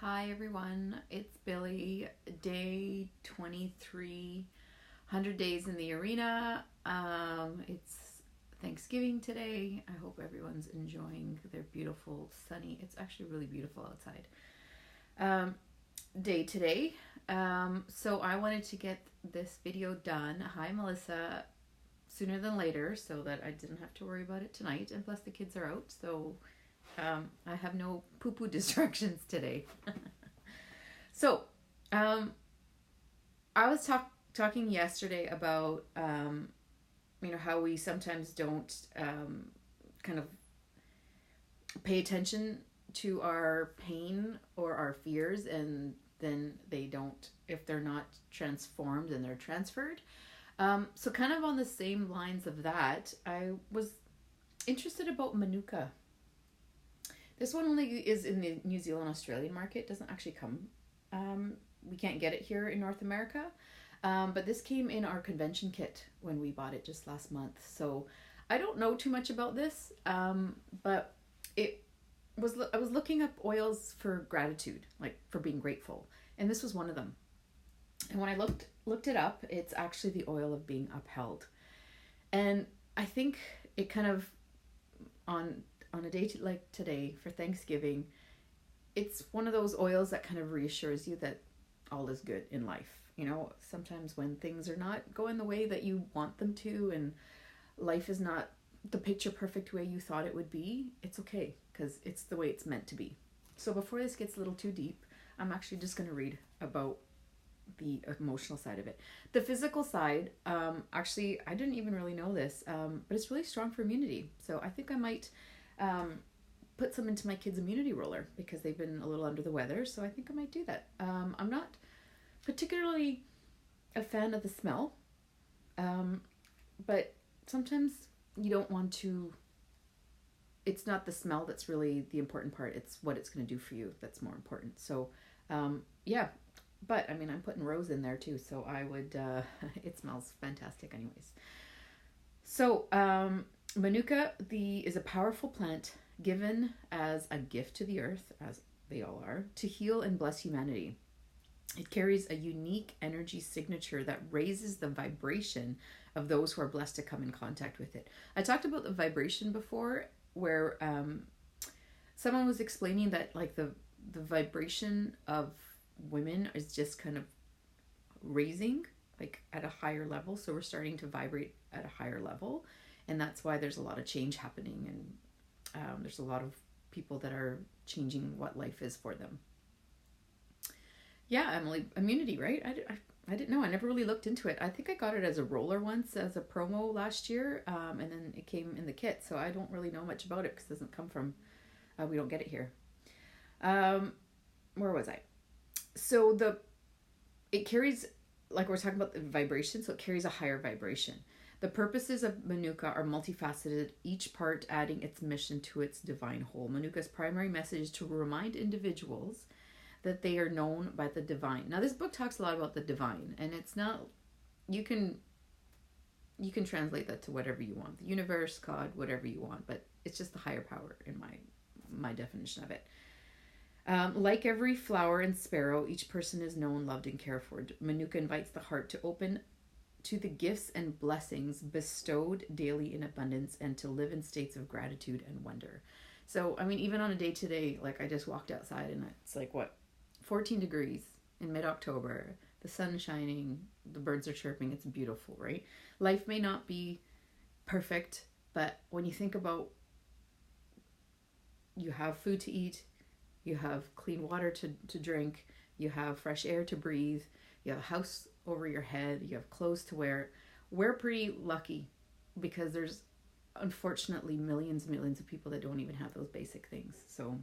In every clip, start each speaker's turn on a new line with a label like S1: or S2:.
S1: Hi everyone, it's Billy, day 23, 100 days in the arena. It's Thanksgiving today. I hope everyone's enjoying their beautiful sunny, it's actually really beautiful outside, day today. So I wanted to get this video done. Hi Melissa, sooner than later so that I didn't have to worry about it tonight. And plus the kids are out, so I have no poo-poo distractions today. So, I was talking yesterday about, how we sometimes don't kind of pay attention to our pain or our fears, and then they don't, if they're not transformed, and they're transferred. So kind of on the same lines of that, I was interested about Manuka. This one only is in the New Zealand Australian market. It doesn't actually come. We can't get it here in North America. But this came in our convention kit when we bought it just last month. So I don't know too much about this. But I was looking up oils for gratitude, like for being grateful. And this was one of them. And when I looked it up, it's actually the oil of being upheld. And I think it kind of, on a day like today for Thanksgiving, it's one of those oils that kind of reassures you that all is good in life. Sometimes when things are not going the way that you want them to, and life is not the picture perfect way you thought it would be, it's okay, because it's the way it's meant to be. So before this gets a little too deep, I'm actually just going to read about the emotional side of it. The physical side, actually, I didn't even really know this, but it's really strong for immunity. So I think I might put some into my kids' immunity roller because they've been a little under the weather. So I think I might do that. I'm not particularly a fan of the smell, but sometimes you don't want to. It's not the smell that's really the important part. It's what it's going to do for you that's more important. So yeah, but I mean, I'm putting rose in there too, so I would it smells fantastic anyways. So Manuka is a powerful plant given as a gift to the earth, as they all are, to heal and bless humanity. It carries a unique energy signature that raises the vibration of those who are blessed to come in contact with it. I talked about the vibration before, where someone was explaining that like the vibration of women is just kind of raising, like at a higher level. So we're starting to vibrate at a higher level. And that's why there's a lot of change happening, and there's a lot of people that are changing what life is for them. Yeah, Emily, immunity, right? I didn't know. I never really looked into it. I think I got it as a roller once, as a promo last year, and then it came in the kit. So I don't really know much about it because it doesn't come from, we don't get it here. Where was I? So it carries, like we're talking about the vibration, so it carries a higher vibration. The purposes of Manuka are multifaceted, each part adding its mission to its divine whole. Manuka's primary message is to remind individuals that they are known by the divine. Now, this book talks a lot about the divine, and it's not, you can translate that to whatever you want. The universe, God, whatever you want, but it's just the higher power in my definition of it. Like every flower and sparrow, each person is known, loved, and cared for. Manuka invites the heart to open to the gifts and blessings bestowed daily in abundance, and to live in states of gratitude and wonder. So, I mean, even on a day today, like I just walked outside and it's like, 14 degrees in mid-October, the sun's shining, the birds are chirping, it's beautiful, right? Life may not be perfect, but when you think about, you have food to eat, you have clean water to drink, you have fresh air to breathe, you have a house over your head, you have clothes to wear. We're pretty lucky because there's unfortunately millions and millions of people that don't even have those basic things. So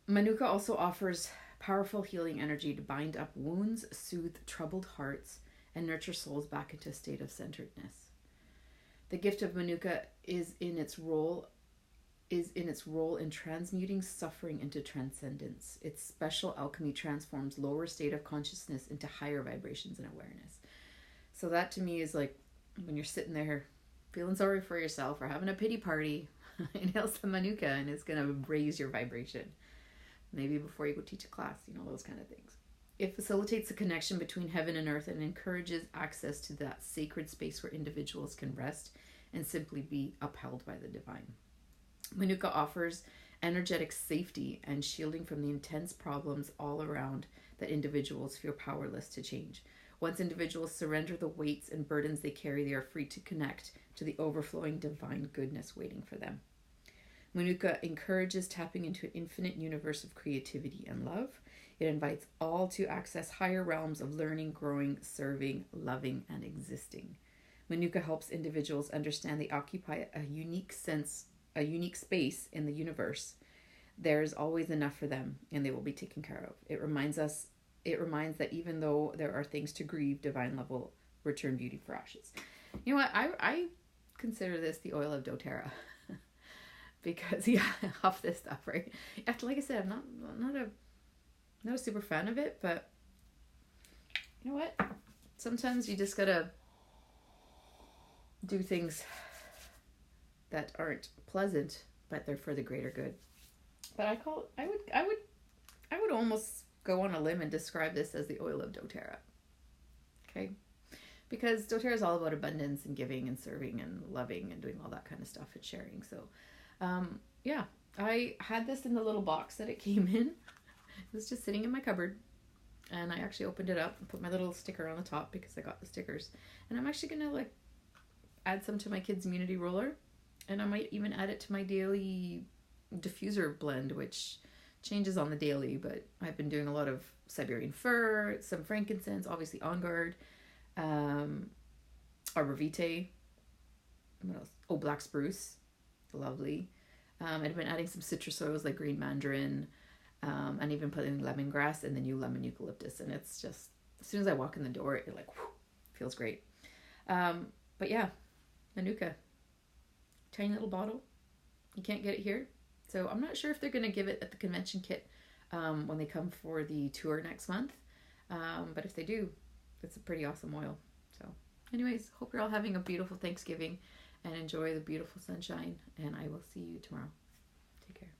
S1: Manuka also offers powerful healing energy to bind up wounds, soothe troubled hearts, and nurture souls back into a state of centeredness. The gift of Manuka is in its role in transmuting suffering into transcendence. Its special alchemy transforms lower state of consciousness into higher vibrations and awareness. So that to me is like when you're sitting there feeling sorry for yourself or having a pity party, inhale some Manuka and it's going to raise your vibration. maybe before you go teach a class, those kind of things. It facilitates the connection between heaven and earth and encourages access to that sacred space where individuals can rest and simply be upheld by the divine. Manuka offers energetic safety and shielding from the intense problems all around that individuals feel powerless to change. Once individuals surrender the weights and burdens they carry, they are free to connect to the overflowing divine goodness waiting for them. Manuka encourages tapping into an infinite universe of creativity and love. It invites all to access higher realms of learning, growing, serving, loving, and existing. Manuka helps individuals understand they occupy a unique space in the universe. There's always enough for them, and they will be taken care of. It reminds that even though there are things to grieve, divine love will return beauty for ashes. You know what? I consider this the oil of doTERRA. Because off this stuff, right? After, like I said, I'm not a super fan of it, but you know what? Sometimes you just gotta do things that aren't pleasant, but they're for the greater good. But I would almost go on a limb and describe this as the oil of doTERRA. Okay? Because doTERRA is all about abundance and giving and serving and loving and doing all that kind of stuff and sharing. So yeah, I had this in the little box that it came in. It was just sitting in my cupboard, and I actually opened it up and put my little sticker on the top because I got the stickers. And I'm actually gonna add some to my kids' immunity roller, and I might even add it to my daily diffuser blend, which changes on the daily, but I've been doing a lot of Siberian fir, some frankincense, obviously On Guard, arbor vitae, what else? Oh, black spruce. Lovely. I've been adding some citrus oils like green mandarin, and even putting lemongrass and the new lemon eucalyptus. And it's just, as soon as I walk in the door, it feels great. But yeah, Manuka, tiny little bottle. You can't get it here. So I'm not sure if they're going to give it at the convention kit when they come for the tour next month. But if they do, it's a pretty awesome oil. So anyways, hope you're all having a beautiful Thanksgiving and enjoy the beautiful sunshine, and I will see you tomorrow. Take care.